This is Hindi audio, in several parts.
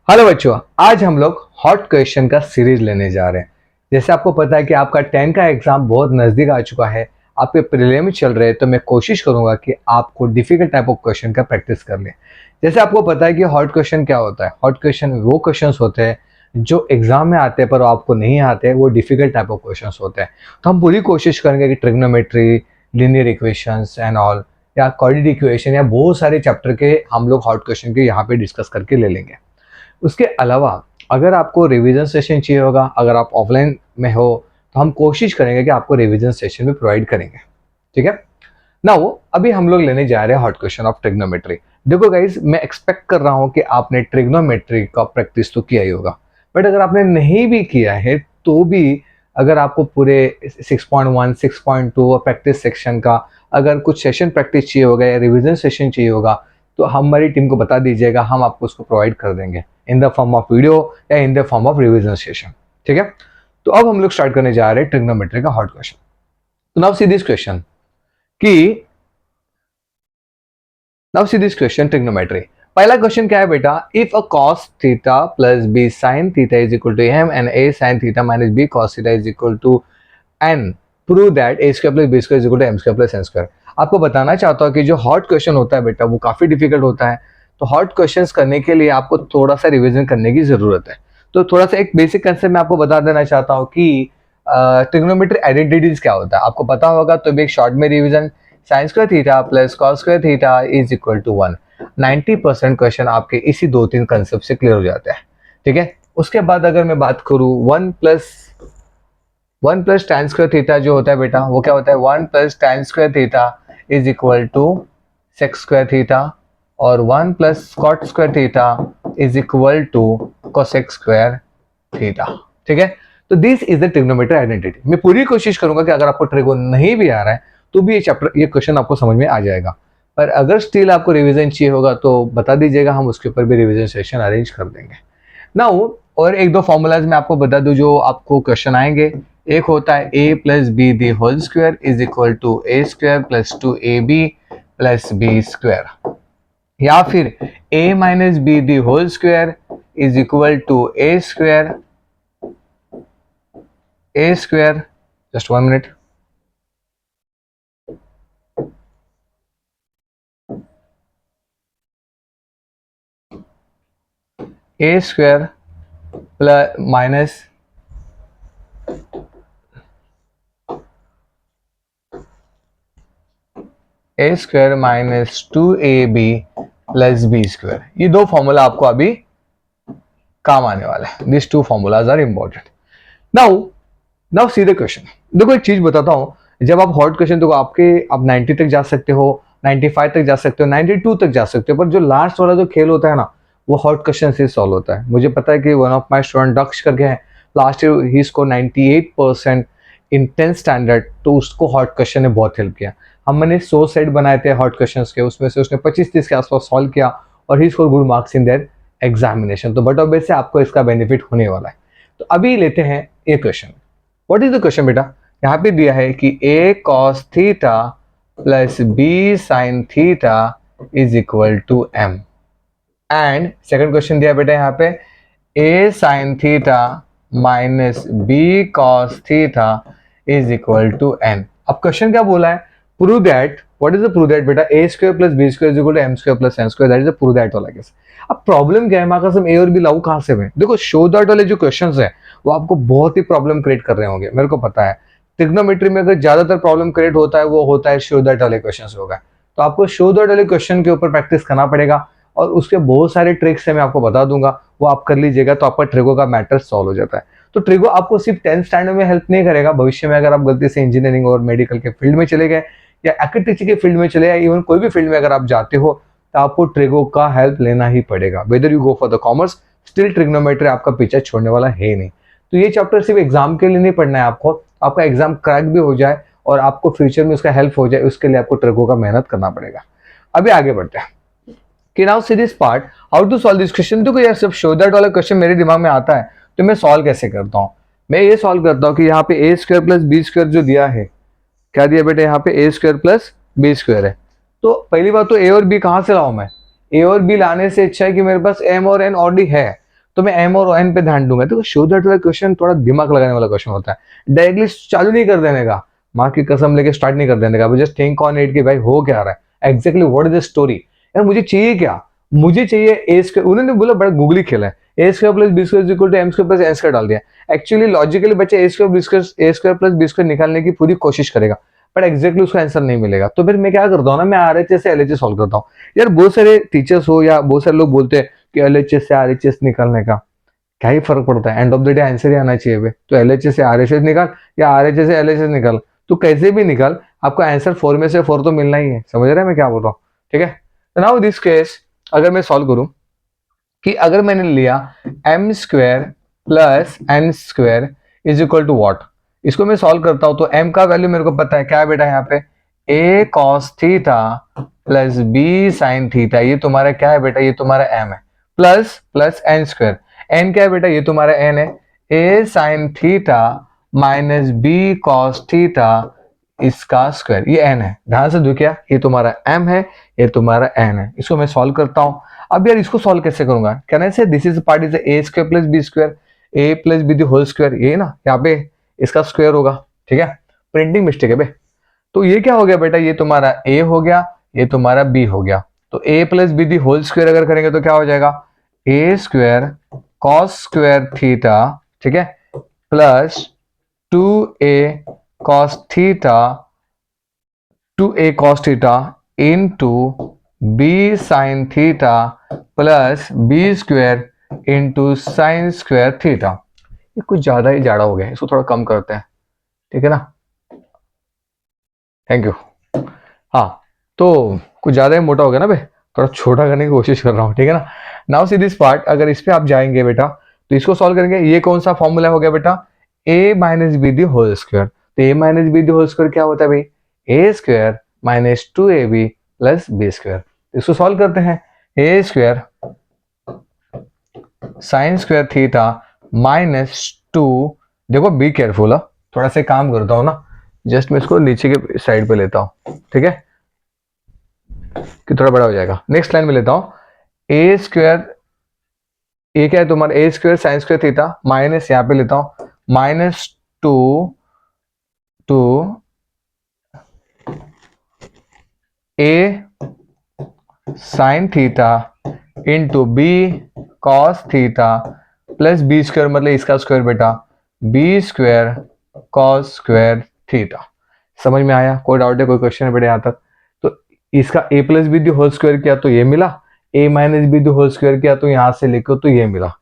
हेलो बच्चों, आज हम लोग हॉट क्वेश्चन का सीरीज लेने जा रहे हैं। जैसे आपको पता है कि आपका 10 का एग्जाम बहुत नज़दीक आ चुका है, आपके प्रीलिम चल रहे हैं, तो मैं कोशिश करूंगा कि आपको डिफिकल्ट टाइप ऑफ क्वेश्चन का प्रैक्टिस कर लें। जैसे आपको पता है कि हॉट क्वेश्चन क्या होता है। हॉट क्वेश्चन वो क्वेश्चन होते हैं जो एग्जाम में आते हैं पर आपको नहीं आते, वो डिफिकल्ट टाइप ऑफ क्वेश्चन होते हैं। तो हम पूरी कोशिश करेंगे कि trigonometry, linear equations and all, या कोऑर्डिनेट इक्वेशन, या बहुत सारे चैप्टर के हम लोग हॉट क्वेश्चन के यहाँ पे डिस्कस करके ले लेंगे। उसके अलावा अगर आपको रिवीजन सेशन चाहिए होगा, अगर आप ऑफलाइन में हो, तो हम कोशिश करेंगे कि आपको रिवीजन सेशन भी प्रोवाइड करेंगे। ठीक है ना। वो अभी हम लोग लेने जा रहे हैं हॉट क्वेश्चन ऑफ ट्रिग्नोमेट्री। देखो गाइज, मैं एक्सपेक्ट कर रहा हूं कि आपने ट्रिग्नोमेट्री का प्रैक्टिस तो किया ही होगा, बट अगर आपने नहीं भी किया है तो भी अगर आपको पूरे 6.1 6.2 और प्रैक्टिस सेक्शन का अगर कुछ सेशन प्रैक्टिस चाहिए होगा या रिवीजन सेशन चाहिए होगा, तो हमारी टीम को बता दीजिएगा, हम आपको उसको प्रोवाइड कर देंगे in the form of video या in the form of revision session. ठीक है, तो अब हम लोग स्टार्ट करने जा रहे हैं ट्रिग्नोमेट्री का हॉट क्वेश्चन। तो नाउ सी दिस क्वेश्चन कि now see this question trigonometry. पहला क्वेश्चन क्या है बेटा, if a cos theta plus b sin theta is equal to m and a sin theta minus b cos theta is equal to n, prove that a square plus b square is equal to m square plus n square. आपको बताना चाहता हूँ कि जो हॉट क्वेश्चन होता है बेटा वो काफी डिफिकल्ट होता है। तो हॉट क्वेश्चंस करने के लिए आपको थोड़ा सा रिवीजन करने की जरूरत है। तो थोड़ा सा एक बेसिक कंसेप्ट मैं आपको बता देना चाहता हूँ कि ट्रिग्नोमेट्री आइडेंटिटीज क्या होता है। आपको पता होगा तो भी एक शॉर्ट में revision, sine square theta plus cos square theta is equal to 1। 90% question आपके इसी दो तीन कंसेप्ट से क्लियर हो जाते हैं। ठीक है, उसके बाद अगर मैं बात करूँ one plus tan square theta जो होता है बेटा, वो क्या होता है, 1 plus tan square theta is equal to sec square theta, और 1 plus cot square theta is equal to cosec square theta. ठीक है, तो this is the trigonometry identity. मैं पूरी कोशिश करूंगा कि अगर आपको ट्रिगो नहीं भी आ रहा है तो भी ये क्वेश्चन आपको समझ में आ जाएगा। पर अगर स्टिल आपको रिवीजन चाहिए होगा तो बता दीजिएगा, हम उसके ऊपर भी रिवीजन सेशन अरेंज कर देंगे ना। और एक दो फॉर्मूलाज मैं आपको बता दूं जो आपको क्वेश्चन आएंगे। एक होता है a plus b the whole square is equal to a square plus two a b plus b square, या फिर a minus b the whole square is equal to a square just 1 minute, a square plus minus a square minus 2ab plus b square. ये दो फॉर्मूला आपको अभी काम आने वाला है। This two formulas are important. Now now see the question. देखो एक चीज बताता हूँ, जब आप हॉट क्वेश्चन तो आप 90 तक जा सकते हो, 95 तक जा सकते हो, 92 तक जा सकते हो, पर जो लास्ट वाला जो खेल होता है ना, वो हॉट क्वेश्चन से सॉल्व होता है। मुझे पता है कि वन ऑफ माई स्टूडेंट दक्ष करके है, लास्ट ईयर ही स्कोर 98% इन 10th स्टैंडर्ड, तो उसको हॉट क्वेश्चन ने बहुत हेल्प किया। हमने 100 सेट बनाए थे हॉट क्वेश्चन के, उसमें से उसने 25-30 के आसपास सॉल्व किया और ही score good marks in their examination. तो बट ऑब्वियसली आपको इसका बेनिफिट होने वाला है। तो अभी लेते हैं ये question. What is the question बेटा, यहाँ पे दिया है कि a cos theta plus b sin theta is equal to m, and second question दिया बेटा यहाँ पे a sin theta minus b cos theta is equal to n। अब क्वेश्चन क्या बोला है, prove that, what is the prove that बेटा, a square plus b square is equal to m square plus n square, that is the prove that वाला केस। अब प्रॉब्लम क्या है, हमारे पास a और b लाऊ कहां से है। देखो शो दैट वाले जो क्वेश्चंस है वो आपको बहुत ही प्रॉब्लम क्रिएट कर रहे होंगे, मेरे को पता है। ट्रिग्नोमेट्री में अगर ज्यादातर प्रॉब्लम क्रिएट होता है वो होता है शो दैट वाले क्वेश्चन होगा। तो आपको शो दैट वाले क्वेश्चन के ऊपर प्रैक्टिस करना पड़ेगा, और उसके बहुत सारे ट्रिक्स है मैं आपको बता दूंगा, वो आप कर लीजिएगा तो आपका ट्रिगो का मैटर सॉल्व हो जाता है। तो ट्रिगो आपको सिर्फ 10th स्टैंडर्ड में हेल्प नहीं करेगा, भविष्य में अगर आप गलती से इंजीनियरिंग और मेडिकल के फील्ड में चले गए या आर्किटेक्चर के फील्ड में चले, या इवन कोई भी फील्ड में अगर आप जाते हो, तो आपको ट्रिगो का हेल्प लेना ही पड़ेगा। Whether you go for the commerce, still trigonometry आपका पीछा छोड़ने वाला है नहीं। तो ये चैप्टर सिर्फ एग्जाम के लिए नहीं पढ़ना है आपको, आपका एग्जाम क्रैक भी हो जाए और आपको फ्यूचर में उसका हेल्प हो जाए, उसके लिए आपको ट्रिगो का मेहनत करना पड़ेगा। अभी आगे बढ़ते हैं कि now see this part, how to solve this question. देखो यार, सिर्फ शो दैट वाला क्वेश्चन मेरे दिमाग में आता है तो मैं सॉल्व कैसे करता हूँ। मैं ये सॉल्व करता हूँ कि यहाँ पे ए स्क्वायर प्लस बी स्क्वायर जो दिया है, क्या दिया बेटा, यहाँ पे ए स्क्वायर प्लस बी स्क्वायर है। तो पहली बात तो ए और बी कहाँ से लाऊं मैं, ए और बी लाने से अच्छा है कि मेरे पास एम और एन ऑलरेडी है, तो मैं एम और एन पे ध्यान दूंगा। तो शो दैट वाला क्वेश्चन थोड़ा दिमाग लगाने वाला क्वेश्चन होता है, डायरेक्टली चालू नहीं कर देने का, माँ की कसम लेके स्टार्ट नहीं कर देने का, जस्ट थिंक ऑन इट कि भाई हो क्या रहा है, exactly what is the story, यार मुझे चाहिए क्या, मुझे चाहिए ए स्क्वायर। उन्होंने बोला बड़ा गूगली खेला है, a square plus b square equal to m square plus n square डाल दिया। एक्चुअली लॉजिकली बच्चे a square plus b square निकालने की पूरी कोशिश करेगा, बट एक्जैक्टली उसका आंसर नहीं मिलेगा। तो फिर मैं क्या करता हूँ ना, मैं आरएचएस से एलएचएस सॉल्व करता हूँ। यार बहुत सारे टीचर्स हो या बहुत सारे लोग बोलते हैं कि एलएचएस से आरएचएस निकालने का क्या ही फर्क पड़ता है, end of the day answer ही आना चाहिए। तो एलएचएस से आरएचएस निकाल या आरएचएस से एलएचएस निकाल, तो कैसे भी निकाल आपको आंसर 4 में से 4 तो मिलना ही है। समझ रहे हैं मैं क्या बोल रहा हूँ? ठीक है, तो नाउ दिस केस अगर मैं सॉल्व करूं कि अगर मैंने लिया m square plus n square is equal to what, इसको मैं सॉल्व करता हूं तो m का वैल्यू मेरे को पता है क्या है बेटा, यहाँ पे a cos theta plus b sine theta, ये तुम्हारा क्या है बेटा, ये तुम्हारा m है, plus plus n square, n क्या है बेटा, ये तुम्हारा n है, a sine theta minus b cos theta इसका स्क्वायर, ये n है। ध्यान से देखिए ये तुम्हारा m है, ये तुम्हारा n है। इसको मैं सॉल्व करता हूं। अब यार इसको सॉल्व कैसे करूंगा, can I say this is part is a square plus b square, a plus b the whole square, ये ना यहाँ पे इसका स्क्वायर होगा। ठीक है, प्रिंटिंग मिस्टेक है बे। तो ये क्या हो गया बेटा, ये तुम्हारा a हो गया, ये तुम्हारा b हो गया। तो a plus b the whole square अगर करेंगे तो क्या हो जाएगा, a square cos square theta, ठीक है, plus 2a cos theta 2a cos theta into b sine theta plus b square into sine square theta. ये कुछ ज्यादा ही जाड़ा हो गया, इसको थोड़ा कम करते हैं, ठीक है ना, थैंक यू। हाँ, तो कुछ ज्यादा ही मोटा हो गया ना बे, थोड़ा छोटा करने की कोशिश कर रहा हूँ, ठीक है ना। नाउ सी दिस पार्ट, अगर इस पे आप जाएंगे बेटा तो इसको सॉल्व करेंगे, ये कौन सा फॉर्मूला हो गया बेटा, a minus b the whole square. तो a minus b the whole square क्या होता है भाई, a square minus 2ab plus b square. इसको सॉल्व करते हैं, a square sine square theta minus 2, देखो बी केयरफुल, थोड़ा सा काम करता हूँ ना, जस्ट मैं इसको नीचे के साइड पे लेता हूँ, ठीक है, कि थोड़ा बड़ा हो जाएगा। नेक्स्ट लाइन में लेता हूँ, ए स्क्वायर, ए क्या है तुम्हारा, a square sine square theta minus, यहाँ पे लेता हूँ minus 2 a sine theta into b cos theta plus b square, मतलब इसका स्क्वायर बेटा, b square cos square theta. समझ में आया, कोई डाउट है, कोई क्वेश्चन है बेटा यहाँ तक? तो इसका a plus b the whole square किया तो ये मिला, a minus b the whole square किया तो यहां से लिखो तो ये मिला,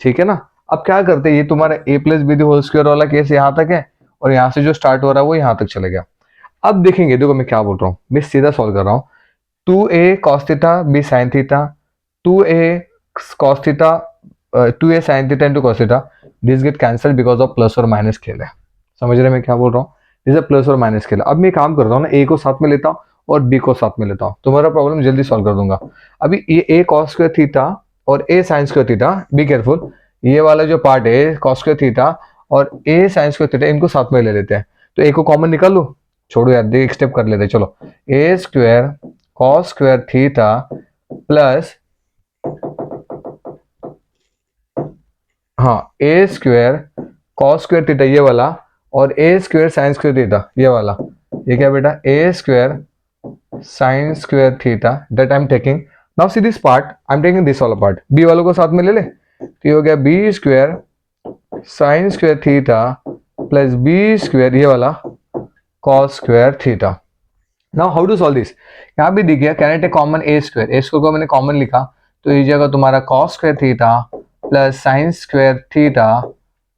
ठीक है ना। अब क्या करते हैं, ये तुम्हारा a plus b the whole square वाला केस यहाँ तक है और यहाँ से जो स्टार्ट हो रहा है वो यहाँ तक चले गया। अब देखेंगे, देखो मैं क्या बोल रहा हूँ, मैं सीधा सॉल्व कर रहा हूँ, 2a cos theta b sin theta, 2a cos theta 2a sin theta into cos theta, this get cancel because of plus और माइनस खेल है। समझ रहे मैं क्या बोल रहा हूँ, दिस है प्लस और माइनस खेल। अब मैं काम करता हूँ ना, a को साथ में लेता हूँ और b को साथ में लेता हूँ, तुम्हारा प्रॉब्लम जल्दी सॉल्व कर दूंगा। अभी ये a cos स्क्वायर थीटा और a sin square theta, be careful, ये वाला जो पार्ट है cos स्क्वायर थीटा और a sin स्क्वायर थीटा, इनको साथ में ले लेते हैं। तो a को कॉमन निकाल लो, छोड़ो यार, एक स्टेप कर लेते हैं, चलो, a square cos square theta plus, हाँ, a square cos square theta ये वाला और a square sine square theta ये वाला, ये क्या बेटा, a square sine square theta that I am taking. Now see this part, I am taking this वाला पार्ट, b वालों को साथ में ले ले, तो ये हो गया b square sine square theta plus b square ये वाला cos square theta. Now how to solve this, यहाँ भी दिख गया, can I take common a square, a square को मैंने कॉमन लिखा तो ये जगह तुम्हारा cos square theta plus sine square theta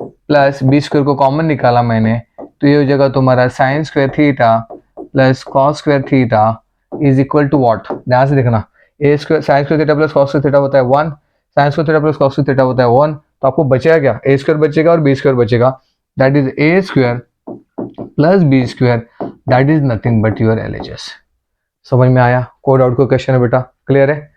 plus b square को कॉमन निकाला मैंने तो ये हो जाएगा तुम्हारा sine square theta plus cos square theta is equal to what, ध्यान से देखना, a square sine square theta plus cos square theta होता है 1, sine square theta plus cos square theta होता है 1, तो आपको बचेगा क्या, ए स्क्वायर बचेगा और बी स्क्वायर बचेगा, that is a square plus b square, that is nothing but your LHS. समझ में आया, कोई डाउट कोई क्वेश्चन है बेटा, क्लियर है?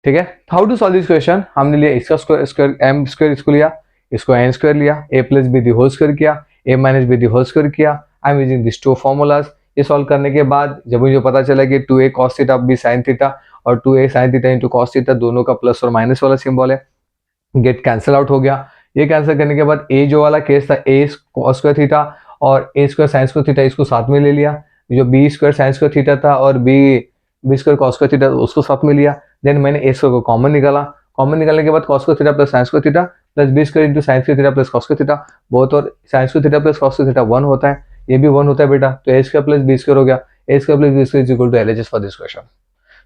ठीक है, how to solve this question, हमने लिया इसका स्क्वायर एम स्क्वायर, इसको लिया, इसको एन स्क्वायर लिया, a plus b the whole square किया, a minus b the whole square किया। I am using this two formulas. ये सॉल्व करने के बाद जब मुझे पता चला कि 2a cos theta b sin theta और 2a sin theta into cos theta दोनों का प्लस और माइनस वाला सिंबल है, गेट कैंसिल आउट हो गया। ये कैंसिल करने के बाद ए जो वाला केस था, ए कॉस स्क्वायर थीटा और a square sine square theta, इसको साथ में ले लिया। जो b square sine square theta था और b square cos square theta, उसको साथ में लिया। देन मैंने ए स्क्वायर को कॉमन निकाला। कॉमन निकालने के बाद cos square theta plus sine square theta plus b square into sine square theta plus cos square theta, बहुत और sine square theta plus cos square theta 1 होता है, ये भी 1 होता है बेटा। तो a square plus b square हो गया। A square plus b square is equal to LHS for this question.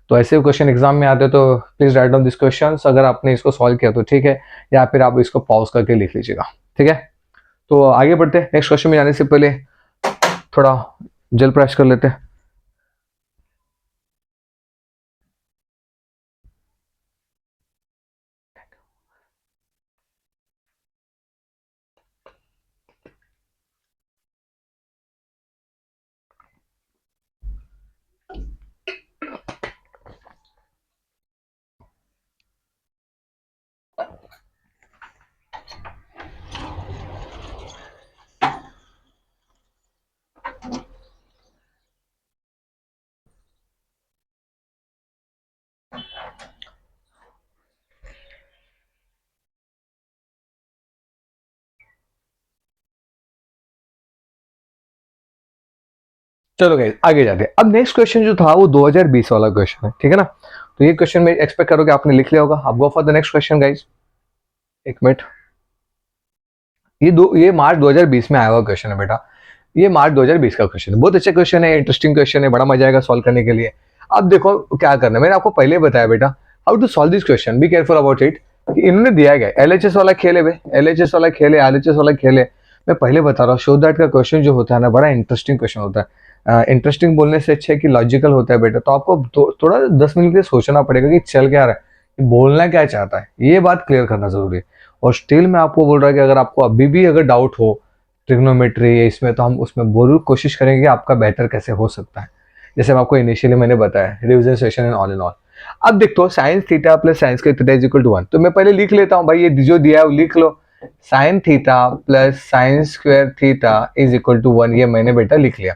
तो ऐसे क्वेश्चन एग्जाम में आते हैं तो please write down this question. अगर आपने इसको सॉल्व किया तो ठीक है, या फिर आप इसको पॉज करके लिख लीजिएगा, ठीक है। तो आगे बढ़ते हैं। नेक्स्ट क्वेश्चन में जाने से पहले थोड़ा जल प्रेस कर लेते हैं। चलो गाइस आगे जाते हैं। अब नेक्स्ट क्वेश्चन जो था वो 2020 वाला क्वेश्चन है, ठीक है ना। तो ये क्वेश्चन में एक्सपेक्ट करोगे आपने लिख लिया होगा। अब गो for the next question guys. एक मिनट, ये मार्च 2020 में आया हुआ क्वेश्चन है बेटा। ये मार्च 2020 का क्वेश्चन है। बहुत अच्छा क्वेश्चन है, इंटरेस्टिंग क्वेश्चन है, बड़ा मजा आएगा सॉल्व करने के लिए। अब देखो क्या करना है, मैंने आपको पहले बताया बेटा how to solve this question, be careful about it. इन्होंने दिया गया एलएचएस वाला खेल है, एलएचएस वाला खेल है, आरएचएस वाला खेल है। मैं पहले बता रहा हूँ, शो दैट का क्वेश्चन जो होता है ना, बड़ा इंटरेस्टिंग क्वेश्चन होता है। इंटरेस्टिंग बोलने से अच्छा है कि लॉजिकल होता है बेटा। तो आपको थोड़ा 10 मिनट के लिए सोचना पड़ेगा कि चल क्या रहा है, बोलना क्या चाहता है, ये बात क्लियर करना जरूरी है। और स्टिल मैं आपको बोल रहा हूँ कि अगर आपको अभी भी अगर डाउट हो ट्रिग्नोमेट्री इसमें, तो हम उसमें जरूर कोशिश करेंगे कि आपका बेहतर कैसे हो सकता है। जैसे मैं आपको इनिशियली मैंने बताया, revision session and all in all. अब देखो साइंस थीटा प्लस साइंस का थीटा इज इक्वल टू 1। तो मैं पहले लिख लेता हूँ भाई, ये जो दिया है वो लिख लो। Sine theta plus sine square theta is equal to 1, ये मैंने बेटा लिख लिया।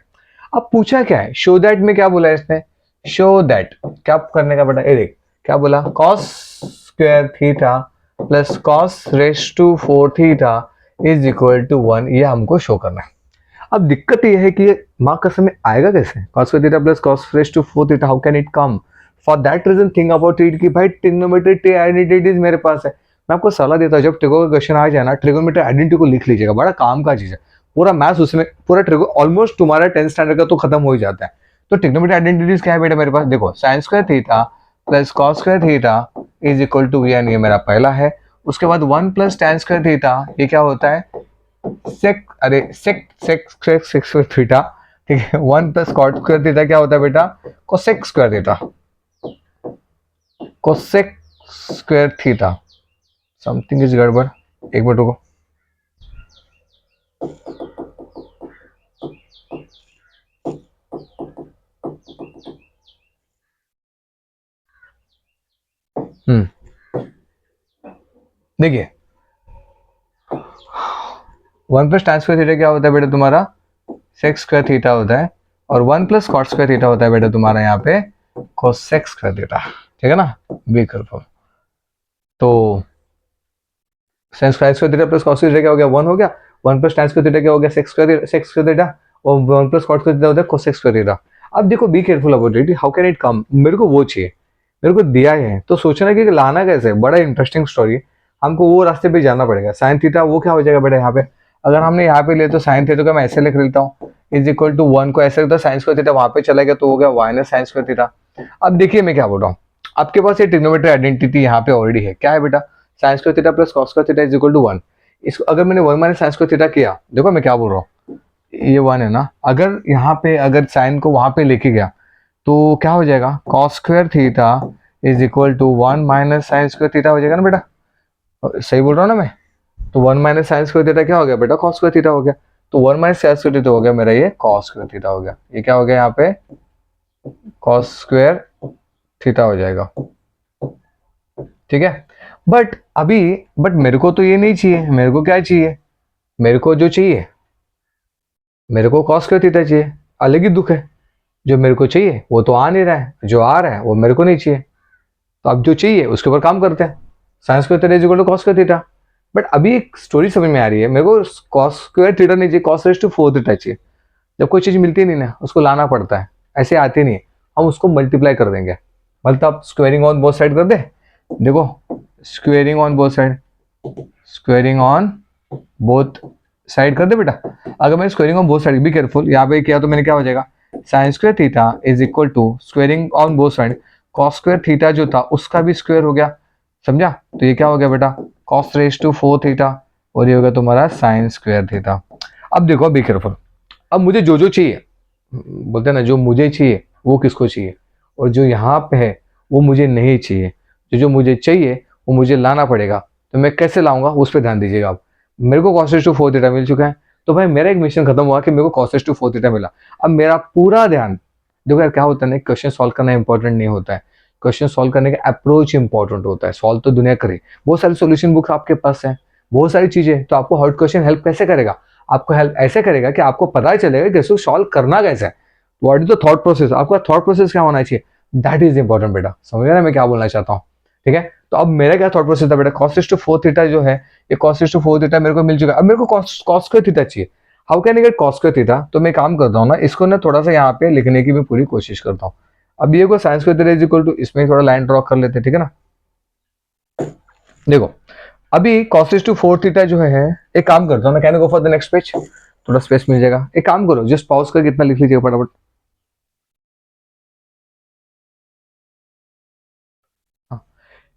अब पूछा क्या है, शो दैट में क्या बोला है इसने, शो दैट क्या करने का बेटा, ये देख क्या बोला, cos square theta plus cos raise to 4 theta is equal to 1, ये हमको शो करना है। अब दिक्कत ये है कि माँ कसम में आएगा कैसे, cos square theta plus cos raise to 4 theta, how can it come. For that reason think about it कि भाई ट्रिग्नोमेट्री आइडेंटिटीज मेरे पास है। मैं आपको सलाह देता हूँ, जब ट्रिगो का क्वेश्चन आ जाए ना, ट्रिग्नोमेट्री आइडेंटिटी को लिख लीजिएगा, बड़ा काम का चीज है। पूरा मैथ्स उसमें, पूरा ट्रिगो ऑलमोस्ट तुम्हारा 10th स्टैंडर्ड का तो खत्म हो ही जाता है। तो ट्रिग्नोमेट्री आइडेंटिटीज क्या है बेटा मेरे पास, देखो sine square theta plus cos square theta is equal to ये मेरा पहला है। उसके बाद 1 प्लस tan स्क्वायर थीटा, ये क्या होता है, सेक अरे सेक सेक सेक सेक स्क्वायर थीटा, ठीक है। 1 प्लस कॉट स्क्वायर थीटा क्या होता है बेटा, cosec square theta, cosec square theta. Something is गड़बड़, एक मिनट रुको। देखिए 1 प्लस tan स्क्वायर थीटा क्या होता है बेटा तुम्हारा, सेक स्क्वायर थीटा होता है। और 1 प्लस कॉट स्क्वायर थीटा होता है बेटा तुम्हारा यहाँ पे कोसेक स्क्वायर थीटा, ठीक है ना। Be careful. तो sine square theta plus cos theta क्या हो गया, 1 हो गया। 1 प्लस tan स्क्वायर थीटा क्या हो गया, सेक स्क्वायर थीटा। और 1 प्लस कॉट स्क्वायर थीटा होता है कोसेक स्क्वायर थीटा। अब देखो be careful about it, how can it कम, मेरे को वो चाहिए, मेरे को दिया है तो सोचना कि लाना कैसे, बड़ा इंटरेस्टिंग स्टोरी। हमको वो रास्ते पे जाना पड़ेगा। साइन थीटा वो क्या हो जाएगा बेटा यहाँ पे, अगर हमने यहाँ पे लिया तो साइन थीटा को मैं ऐसे लिख लेता हूँ, इज इक्वल टू 1 को ऐसे लिखता हूँ, साइन स्क्वायर थीटा वहां पे चला गया तो हो गया माइनस साइन स्क्वायर थीटा। अब देखिए मैं क्या बोल रहा हूँ, आपके पास ये ट्रिग्नोमेट्री आइडेंटिटी यहाँ पे ऑलरेडी है, क्या है बेटा, sine square theta plus cos square theta is equal to 1। इसको अगर मैंने 1 माइनस साइन स्क्वायर थीटा किया, देखो मैं क्या बोल रहा हूँ, ये 1 है ना, अगर यहाँ पे अगर साइन को वहां पे लेके गया तो क्या हो जाएगा, cos square theta is equal to 1 minus sine square theta हो जाएगा ना बेटा, सही बोल रहा हूँ ना मैं। तो 1 माइनस साइन स्क्वायर थीटा क्या हो गया बेटा, कॉस स्क्वायर थीटा हो गया। तो 1 माइनस साइन स्क्वायर थीटा हो गया मेरा ये कॉस स्क्वायर थीटा हो गया, ये क्या हो गया यहाँ पे कॉस स्क्वायर थीटा हो जाएगा, ठीक है। बट मेरे को तो ये नहीं चाहिए, मेरे को क्या चाहिए, मेरे को जो चाहिए, मेरे को कॉस स्क्वायर थीटा चाहिए, अलग ही दुख है। जो मेरे को चाहिए वो तो आ नहीं रहा है, जो आ रहा है वो मेरे को नहीं चाहिए। तो अब जो चाहिए उसके ऊपर काम करते हैं। Sine square theta is equal to cos square theta. But अभी एक स्टोरी समझ में आ रही है, मेरे को कॉस स्क्वायर थीटा नहीं चाहिए, कॉस रेज टू 4 थीटा चाहिए। जब कोई चीज मिलती नहीं ना, उसको लाना पड़ता है, ऐसे आती नहीं है, हम उसको मल्टीप्लाई कर देंगे। मतलब आप स्क्वेयरिंग ऑन बोथ साइड कर दे, देखो squaring on both side, squaring on both side कर दे बेटा। अगर मैंने squaring on both side, be careful, यहाँ पे किया तो मैंने क्या हो जाएगा, sine square theta is equal to squaring on both side, cos square theta जो था उसका भी स्क्वायर हो गया, समझा। तो ये क्या हो गया बेटा, कॉस रेज टू 4 थीटा, और ये हो गया तुम्हारा साइन स्क्वायर थीटा। अब देखो बी केयरफुल, अब मुझे जो जो चाहिए, बोलते हैं ना जो मुझे चाहिए वो किसको चाहिए, और जो यहाँ पे है वो मुझे नहीं चाहिए। जो जो मुझे चाहिए वो मुझे लाना पड़ेगा, तो मैं कैसे लाऊंगा उस पर ध्यान दीजिएगा आप। मेरे को cos टू 4 थीटा मिल चुका है, तो भाई मेरा एक मिशन खत्म हुआ कि मेरे को cos टू 4 थीटा मिला। अब मेरा पूरा ध्यान, देखो यार क्या होता है ना, क्वेश्चन सॉल्व करना इंपॉर्टेंट नहीं होता है, क्वेश्चन सॉल्व करने का अप्रोच इंपॉर्टेंट होता है। सॉल्व तो दुनिया करे, बहुत सारी सोल्यूशन बुक्स आपके पास है, बहुत सारी चीजें, तो आपको हॉट क्वेश्चन हेल्प कैसे करेगा, आपको हेल्प ऐसे करेगा कि आपको पता चलेगा कि इसको सॉल्व करना कैसे है, what is the thought process, आपका थॉट प्रोसेस क्या होना चाहिए, दैट इज इंपॉर्टेंट बेटा। समझ रहे हैं मैं क्या बोलना चाहता हूँ, ठीक है। तो अब मेरा क्या थॉट प्रोसेस था बेटा, cos टू 4 थीटा जो है, ये cos टू 4 थीटा मेरे को मिल चुका है, अब मेरे को cos स्क्वायर थीटा चाहिए। How can I get cos square theta, तो मैं काम करता हूँ ना, इसको ना थोड़ा सा यहाँ पे लिखने की भी पूरी कोशिश करता हूँ। अब ये को sine square theta is equal to, इसमें थोड़ा लाइन ड्रॉ कर लेते हैं, ठीक है ना। देखो अभी cos टू 4 थीटा जो है, एक काम करता हूँ ना, can I go for the next page, थोड़ा स्पेस मिल जाएगा। एक काम करो, जस्ट पॉज करके इतना लिख लीजिएगा फटाफट। हाँ,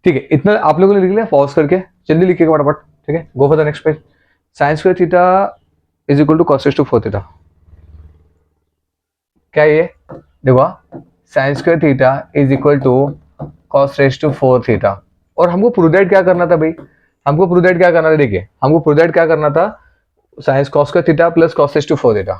ठीक है, इतना आप लोगों ने लिख लिया, पॉज करके जल्दी लिखिएगा फटाफट, ठीक है। Go for the next page. Sine square theta is equal to cos to 4 theta, क्या ये देखो, sine square theta is equal to cos to 4 theta. और हमको प्रूव दैट क्या करना था भाई, हमको प्रूव दैट क्या करना था, देखिए हमको प्रूव दैट क्या करना था, साइंस cos square theta plus cos to 4 theta,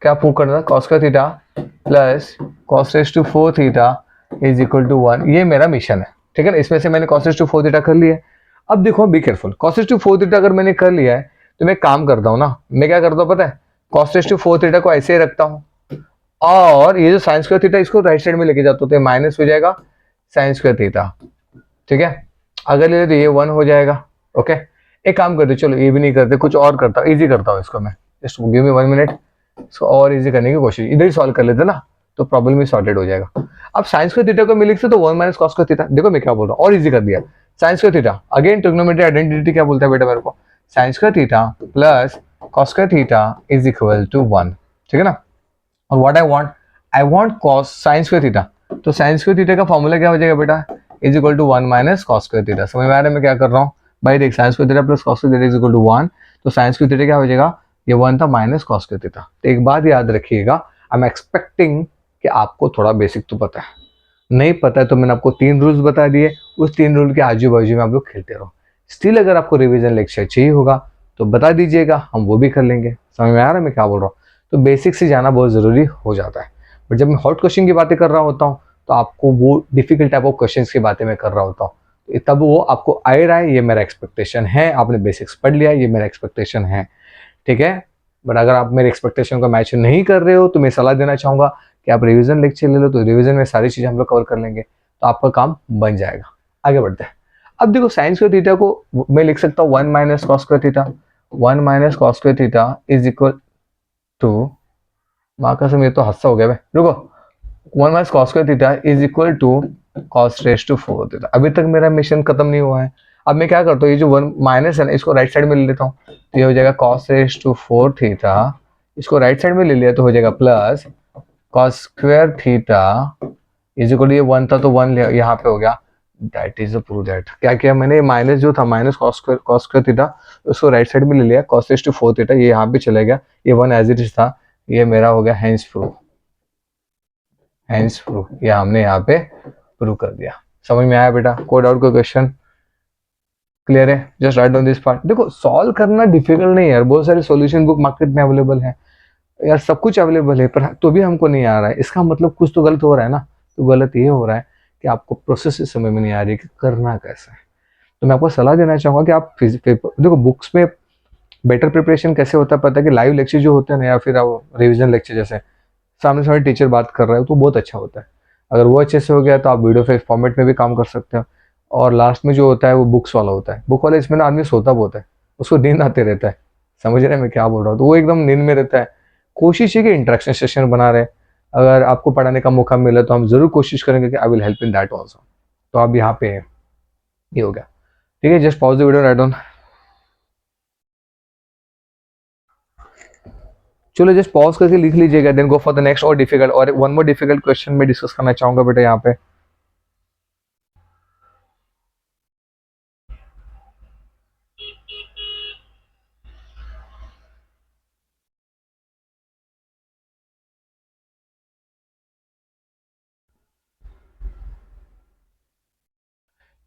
क्या प्रूव करना था, cos square theta plus cos to 4 theta is equal to 1, ये मेरा मिशन है, ठीक है ना। इसमें से मैंने cos टू 4 थीटा कर लिया है। अब देखो be careful, cos to 4 theta अगर मैंने कर लिया है, तो मैं काम करता हूँ ना, मैं क्या करता हूँ पता है, cos टू 4 थीटा को ऐसे ही रखता हूँ, और ये जो साइन स्क्वायर थीटा इसको राइट साइड में लेके जाते होते, माइनस हो जाएगा साइन स्क्वायर थीटा, ठीक है। अगर ले तो ये 1 हो जाएगा, ओके। एक काम करते, चलो ये भी नहीं करते, कुछ और करता हूँ, इजी करता हूँ इसको मैं, जस्ट गिव मी 1 मिनट, इसको और इजी करने की कोशिश, इधर ही सॉल्व कर लेते ना, तो प्रॉब्लम ही सॉर्टेड हो जाएगा। अब साइन स्क्वायर थीटा को मैं लिख सकता हूँ 1 माइनस कॉस स्क्वायर थीटा, देखो मैं क्या बोल रहा हूँ, और इजी कर दिया। Sine square theta again trigonometry identity क्या बोलता है बेटा मेरे को, sine square theta plus cos square theta is equal to 1, ठीक है ना। और what I want cos sine square theta, तो साइन स्क्वायर थीटा का फॉर्मूला क्या हो जाएगा बेटा, is equal to 1 minus cos square theta. समझ में आ रहा है मैं क्या कर रहा हूँ भाई, देख sine square theta plus cos square theta is equal to 1, तो साइन स्क्वायर थीटा क्या हो जाएगा, ये 1 था माइनस कॉस स्क्वायर थीटा। तो एक बात याद रखिएगा, आई एम एक्सपेक्टिंग कि आपको थोड़ा बेसिक तो पता है, नहीं पता है तो मैंने आपको 3 रूल्स बता दिए, उस 3 रूल के आजू बाजू में आप लोग खेलते रहो। स्टिल अगर आपको रिवीजन लेक्चर चाहिए होगा तो बता दीजिएगा, हम वो भी कर लेंगे। समझ में आ रहा है मैं क्या बोल रहा हूँ, तो बेसिक से जाना बहुत ज़रूरी हो जाता है। बट जब मैं हॉट क्वेश्चन की बातें कर रहा होता हूँ, तो आपको वो डिफिकल्ट टाइप ऑफ क्वेश्चंस की बातें मैं कर रहा होता हूँ, तब वो आपको आ रहा है, ये मेरा एक्सपेक्टेशन है। आपने बेसिक्स पढ़ लिया, ये मेरा एक्सपेक्टेशन है, ठीक है। बट अगर आप मेरे एक्सपेक्टेशन को मैच नहीं कर रहे हो, तो मैं सलाह देना चाहूँगा कि आप रिवीजन लेक्चर ले लो, तो रिवीजन में सारी चीज़ें हम लोग कवर कर लेंगे, तो आपका काम बन जाएगा। आगे बढ़ते हैं। अब देखो साइन स्क्वायर थीटा को मैं लिख सकता हूँ 1 minus cos square theta, 1 minus cos square theta is equal to, माँ कसम ये तो हादसा हो गया भाई, रुको, 1 minus cos square theta is equal to cos raise to 4 theta. अभी तक मेरा मिशन खत्म नहीं हुआ है। अब मैं क्या करता हूँ, ये जो 1 माइनस है ना, इसको राइट साइड में ले लेता हूँ, तो ये हो जाएगा कॉस रेज टू 4 थीटा, इसको राइट साइड में ले लिया तो हो जाएगा plus cos square theta is equal, ये 1 था तो 1 यहाँ पे हो गया, दैट इज प्रूव दैट। क्या किया मैंने, माइनस जो था माइनस कॉस स्क्वायर थीटा, उसको राइट साइड में ले लिया, कॉस रेज टू 4 थीटा ये यहाँ पे चला गया, ये 1 एज इट इज था, ये मेरा हो गया हैंस प्रूफ, हैंस प्रूफ, ये हमने यहाँ पे प्रूव कर दिया। समझ में आया बेटा, कोई डाउट कोई क्वेश्चन, क्लियर है, just right down this part. देखो सॉल्व करना डिफिकल्ट नहीं है यार, बहुत सारे सॉल्यूशन बुक मार्केट में अवेलेबल है यार, सब कुछ अवेलेबल है, पर तो भी हमको नहीं आ रहा है, इसका मतलब कुछ तो गलत हो रहा है ना। तो गलत ये हो रहा है कि आपको प्रोसेस से समझ में नहीं आ रही कि करना कैसा है। तो मैं आपको सलाह देना चाहूँगा कि आप देखो बुक्स में बेटर प्रिपरेशन कैसे होता है पता है, कि लाइव लेक्चर जो होते हैं ना, या फिर रिविजन लेक्चर जैसे सामने सामने टीचर बात कर रहा है, तो बहुत अच्छा होता है। अगर वो अच्छे से हो गया तो आप वीडियो फॉर्मेट में भी काम कर सकते हो, और लास्ट में जो होता है वो बुक्स वाला होता है। बुक वाला इसमें ना आदमी सोता बहुत है, उसको नींद आते रहता है, समझ रहे हैं मैं क्या बोल रहा हूँ, तो वो एकदम नींद में रहता है। कोशिश है कि इंटरेक्शन सेशन बना रहे, अगर आपको पढ़ाने का मौका मिले तो हम जरूर कोशिश करेंगे कि I will help in that also. तो आप यहाँ पे हैं, ये हो गया। ठीक है, just pause the video, right down. चलो जस्ट पॉज करके लिख लीजिएगा, then go for the next और डिफिकल्ट, और वन मोर डिफिकल्ट क्वेश्चन में डिस्कस करना चाहूंगा बेटा यहाँ पे।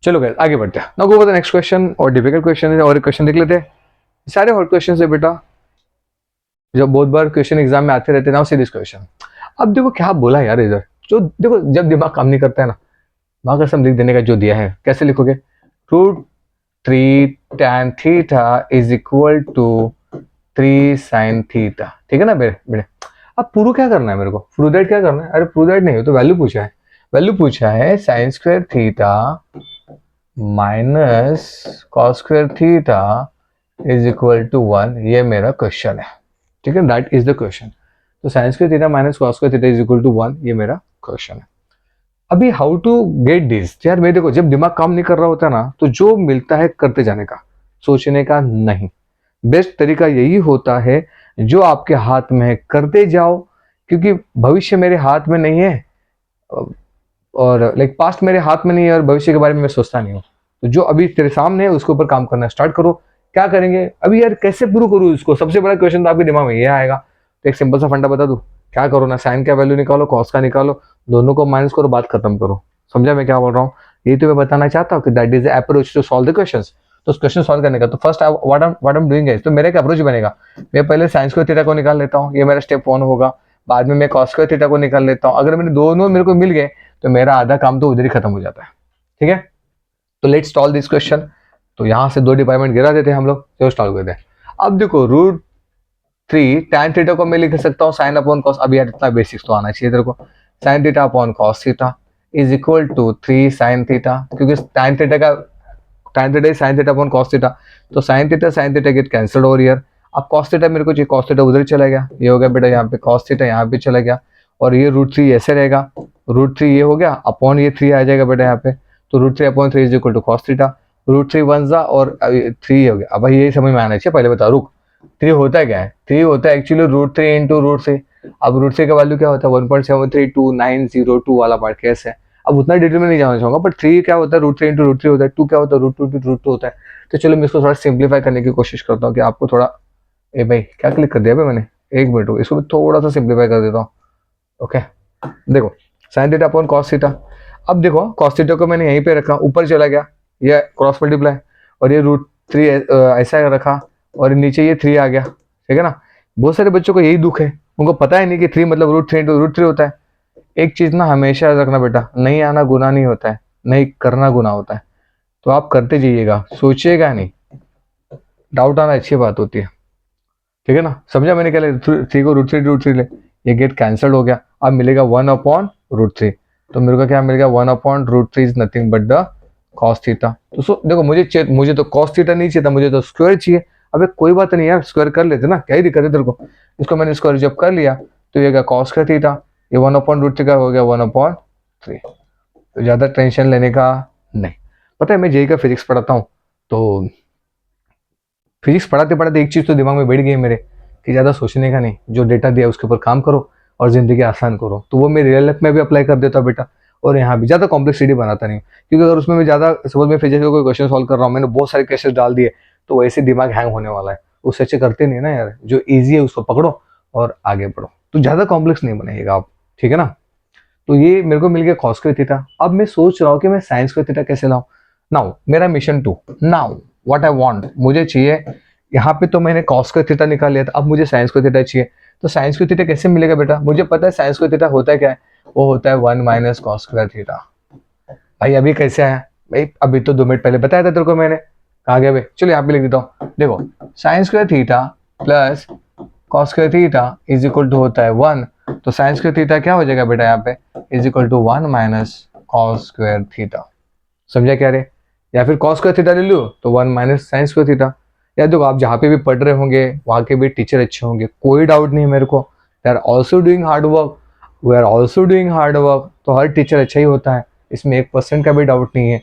चलो गए आगे बढ़ते हैं, now go for the next question, और डिफिकल्ट क्वेश्चन है, और एक क्वेश्चन देख लेते हैं। सारे हॉट क्वेश्चन है बेटा, जो बहुत बार क्वेश्चन एग्जाम में आते रहते हैं। Now see this question. अब देखो क्या बोला यार इधर, जो देखो जब दिमाग काम नहीं करता है ना, वहां का सब लिख देने का जो दिया है, कैसे लिखोगे, √3 tan theta is equal to 3 sin theta. ठीक है ना बेटे बेटे, अब प्रूव क्या करना है मेरे को, प्रूव दैट क्या करना है, अरे प्रूव दैट नहीं हो तो वैल्यू पूछा है, वैल्यू पूछा है sin square theta minus cos square theta is equal to 1, ये मेरा क्वेश्चन है। ठीक है, दैट इज द क्वेश्चन। तो sin square theta minus cos square theta is equal to 1, ये मेरा क्वेश्चन है। अभी हाउ टू गेट दिस, यार मैं देखो जब दिमाग काम नहीं कर रहा होता ना, तो जो मिलता है करते जाने का, सोचने का नहीं। बेस्ट तरीका यही होता है, जो आपके हाथ में है करते जाओ, क्योंकि भविष्य मेरे हाथ में नहीं है, और लाइक पास्ट मेरे हाथ में नहीं है, और भविष्य के बारे में मैं सोचता नहीं हूँ। तो जो अभी तेरे सामने है उसके ऊपर काम करना स्टार्ट करो। क्या करेंगे अभी यार, कैसे प्रूव करूँ इसको, सबसे बड़ा क्वेश्चन तो आपके दिमाग में ये आएगा। तो एक सिंपल सा फंडा बता दूं, क्या करो ना, साइन का वैल्यू निकालो, कॉस का निकालो, दोनों को माइनस करो, बात खत्म करो। समझा मैं क्या बोल रहा हूँ, यही तो मैं बताना चाहता हूँ कि that is approach to solve the questions. तो उस क्वेश्चन सॉल्व करने का तो फर्स्ट व्हाट एम डूइंग है, तो मेरा एक अप्रोच बनेगा, मैं पहले साइंस को थीटा को निकाल लेता हूँ, ये मेरा स्टेप 1 होगा। बाद में मैं कॉस को थीटा को निकाल लेता हूँ, अगर मेरे दोनों मेरे को मिल गए तो मेरा आधा काम तो उधर ही खत्म हो जाता है। ठीक है, तो लेट्स सॉल्व दिस क्वेश्चन। तो यहाँ से 2 डिपार्टमेंट गिरा देते हैं हम लोग, जो सॉल्व करते हैं। अब देखो √3 tan थीटा को मैं लिख सकता हूँ साइन अपॉन कॉस, अब यार इतना बेसिक्स तो आना चाहिए तेरे को, sine theta upon cos theta is equal to 3 sin theta, क्योंकि tan थीटा का tan theta is sin theta upon cos theta, तो sin theta get cancelled over here. अब cos थीटा मेरे को चाहिए, cos थीटा उधर चला गया, ये हो गया बेटा यहाँ पे cos थीटा यहाँ पे चला गया, और ये √3 ऐसे रहेगा, √3 ये हो गया अपॉन ये 3 आ जाएगा बेटा यहाँ पे, तो √3 upon 3 is equal to cos theta, √3 one जा और 3 हो गया। अब भाई ये समझ में आना चाहिए, पहले बता रुक, 3 होता है क्या है, 3 होता है एक्चुअली √3 इंटू √3। अब √3 का वैल्यू क्या होता है, 1.73292 वाला पार्ट कैसे है, अब उतना डिटेल में नहीं जाना चाहूंगा, बट 3 क्या होता है, √3 इंटू √3 होता है, 2 क्या होता है, √2 होता है। तो चलो मैं इसको थोड़ा सिंप्लीफाई करने की कोशिश करता हूँ कि आपको थोड़ा, ए भाई क्या क्लिक कर दिया भाई मैंने, एक मिनट हो, इसको थोड़ा सा सिंप्लीफाई कर देता हूँ। ओके, देखो sign theta upon cos theta, अब देखो कॉस थीटा को मैंने यहीं पे रखा, ऊपर चला गया, ये क्रॉस मल्टीप्लाई, और ये √3 ऐसा रखा, और नीचे ये 3 आ गया। ठीक है ना, बहुत सारे बच्चों को यही दुख है, उनको पता ही नहीं कि 3 मतलब √3 इंटू √3 होता है। एक चीज ना हमेशा याद रखना बेटा, नहीं आना गुनाह नहीं होता है, नहीं करना गुनाह होता है। तो आप करते जाइएगा, सोचिएगा नहीं, डाउट आना अच्छी बात होती है। ठीक है ना, समझा मैंने क्या, 3 को √3 ले, ये गेट कैंसल्ड हो गया, अब मिलेगा 1 अपॉन √3, तो मेरे को क्या मिल गया, 1 upon √3 is nothing but the cos theta. तो देखो मुझे तो कॉस थीटा नहीं चाहिए था, मुझे तो स्क्वायर चाहिए। अबे कोई बात नहीं यार, स्क्वायर कर लेते ना, क्या ही दिक्कत है तेरे को, इसको मैंने स्क्वायर जब कर लिया तो ये कॉस का थीटा, ये 1 अपॉन √3 का हो गया 1/3। तो ज़्यादा टेंशन लेने का नहीं। पता है मैं जेई का फिजिक्स पढ़ाता हूँ, तो फिजिक्स पढ़ाते पढ़ाते एक चीज़ तो दिमाग में बैठ गई है मेरे, कि ज़्यादा सोचने का नहीं, जो डेटा दिया उसके ऊपर काम करो और ज़िंदगी आसान करो। तो वो मैं रियल लाइफ में भी अप्लाई कर देता बेटा, और यहाँ भी ज़्यादा कॉम्प्लेक्सिटी बनाता नहीं, क्योंकि अगर उसमें मैं ज़्यादा सपोज मैं फिजिक्स का कोई क्वेश्चन सॉल्व कर रहा हूँ, मैंने बहुत सारे केसेस डाल दिए, तो वैसे दिमाग हैंग होने वाला है। उससे अच्छे करते नहीं ना यार, जो ईजी है उसको पकड़ो और आगे बढ़ो, तो ज़्यादा कॉम्प्लेक्स नहीं बनाइएगा आप। ठीक है ना, तो ये मेरे को मिल गया कॉस स्क्वायर थीटा। अब मैं सोच रहा हूँ कि मैं साइन स्क्वायर थीटा कैसे लाऊं। नाउ मेरा mission 2, now what I want, मुझे चाहिए, यहाँ पे तो मैंने कॉस स्क्वायर थीटा निकाल लिया था, अब मुझे साइन स्क्वायर थीटा चाहिए। तो साइन स्क्वायर थीटा कैसे मिलेगा बेटा, मुझे पता है साइन स्क्वायर थीटा होता है क्या है, वो होता है 1 माइनस कॉस स्क्वायर थीटा। भाई अभी कैसे आया भाई, अभी तो 2 मिनट पहले बताया था तेरे को मैंने, कहा गया भाई, चलो यहाँ पे लिख देता हूँ। देखो sine square theta plus cos square theta is equal to होता है 1, तो साइन स्क्वायर थीटा क्या हो जाएगा बेटा यहाँ पे, is equal to 1 minus cos square theta. समझा क्या रे, या फिर कॉस स्क्वायर थीटा ले लो तो 1 माइनस साइन स्क्वायर थीटा। या देखो आप जहाँ पे भी पढ़ रहे होंगे वहाँ के भी टीचर अच्छे होंगे, कोई डाउट नहीं है मेरे को, they are also doing hard work, we are also doing hard work, तो हर टीचर अच्छा ही होता है, इसमें 1% का भी डाउट नहीं है।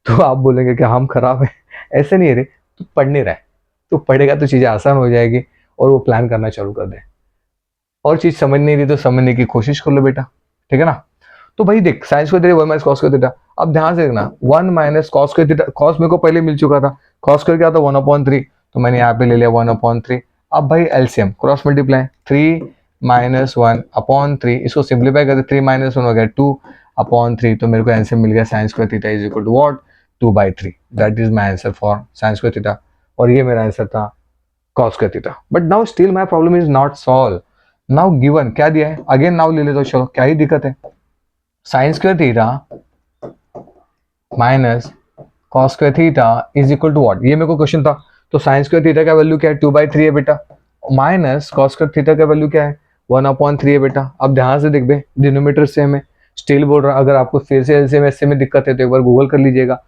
तो आप बोलेंगे कि हम खराब हैं, ऐसे नहीं है रे, तू पढ़ नहीं रहा है, तो पढ़ेगा तो चीज़ें आसान हो जाएगी और वो प्लान करना चालू कर दे। और चीज़ समझ नहीं रही तो समझने की कोशिश कर लो बेटा, ठीक है ना। तो भाई देख sine square theta 1 minus cos square theta, अब ध्यान से देखना 1 minus cos square theta, cos मेरे को पहले मिल चुका था, कॉस स्क्वायर क्या था 1/3, तो मैंने यहाँ पे ले लिया 1/3। अब भाई एलसीएम क्रॉस मल्टीप्लाई 3 माइनस 1/3, इसको सिंप्लीफाई करते 3 माइनस 1 हो गया 2/3, तो मेरे को आंसर मिल गया sine square theta is equal to what 2/3, that is my answer for sine square theta. और ये मेरा आंसर था cos square theta। But now still my problem is not solve. Now given क्या दिया है, अगेन नाउ ले लेते हो, चलो क्या ही दिक्कत है, sine square theta minus cos square theta is equal to what, ये मेरे को क्वेश्चन था। तो साइन स्क्वायर थीटा का वैल्यू क्या है 2/3 है बेटा, माइनस कॉस स्क्वायर थीटा का वैल्यू क्या है 1/3 है बेटा। अब ध्यान से देख बे, डिनोमीटर सेम है, स्टिल बोल रहा, अगर आपको फिर से एलसीएम एससीएम में दिक्कत है तो एक बार गूगल कर लीजिएगा,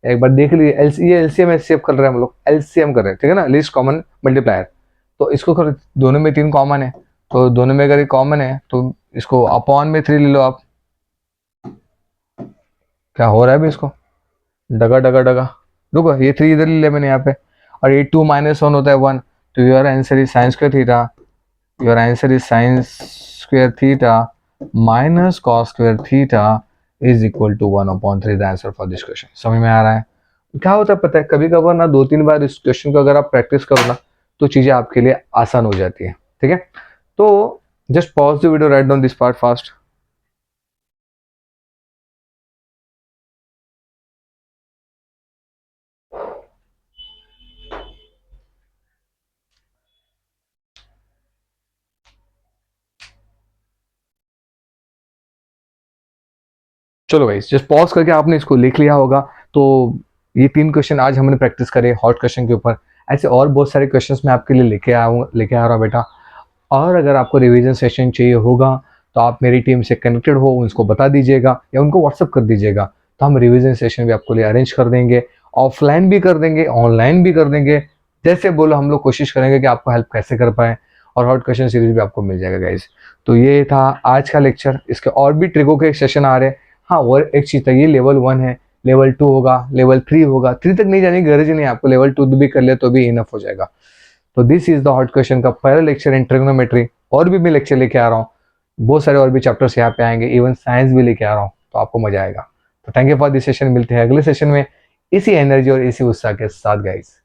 एक बार देख लीजिए। ये एलसीएम एचसीएफ कर रहे हैं हम लोग, एलसीएम कर रहे हैं, ठीक है ना, लीस्ट कॉमन मल्टीप्लायर। तो इसको कर, दोनों में 3 कॉमन है, तो दोनों में अगर ये कॉमन है तो इसको अपॉन में 3 ले लो आप। क्या हो रहा है भी इसको, डगा डगा डगा, रुको ये 3 इधर ले लिया मैंने यहाँ पे, और ये 2 माइनस 1 होता है 1, तो your answer is sine square theta, your answer is sine square theta minus cos square theta is equal to 1/3 the answer for this question. समझ में आ रहा है। क्या होता है पता है, कभी कभार ना 2-3 बार इस क्वेश्चन को अगर आप प्रैक्टिस करो ना तो चीजें आपके लिए आसान हो जाती है, ठीक है। तो just pause the video, right down this part fast. चलो भाई जस्ट पॉज करके आपने इसको लिख लिया होगा। तो ये 3 क्वेश्चन आज हमने प्रैक्टिस करे हॉट क्वेश्चन के ऊपर, ऐसे और बहुत सारे क्वेश्चंस मैं आपके लिए लेके आ रहा हूँ बेटा। और अगर आपको रिवीजन सेशन चाहिए होगा तो आप मेरी टीम से कनेक्टेड हो, उनको बता दीजिएगा या उनको व्हाट्सअप कर दीजिएगा, तो हम रिवीजन सेशन भी आपको लिए अरेंज कर देंगे, ऑफलाइन भी कर देंगे, ऑनलाइन भी कर देंगे, जैसे बोलो हम लोग कोशिश करेंगे कि आपको हेल्प कैसे कर पाए, और हॉट क्वेश्चन सीरीज भी आपको मिल जाएगा गाइज। तो ये था आज का लेक्चर, इसके और भी ट्रिको के सेशन आ रहे हैं। हाँ और एक चीज़ था, ये लेवल 1 है, लेवल 2 होगा, लेवल 3 होगा, 3 तक नहीं जाने की गरज ही नहीं, आपको लेवल 2 भी कर ले तो भी इनफ हो जाएगा। तो this is the hot question का पहला लेक्चर इन ट्रिग्नोमेट्री। और भी मैं लेक्चर लेके आ रहा हूँ, बहुत सारे और भी चैप्टर्स यहाँ पे आएंगे, इवन साइंस भी लेके आ रहा हूँ, तो आपको मजा आएगा। तो thank you for this session, मिलते हैं अगले सेशन में इसी एनर्जी और इसी उत्साह के साथ गाइस।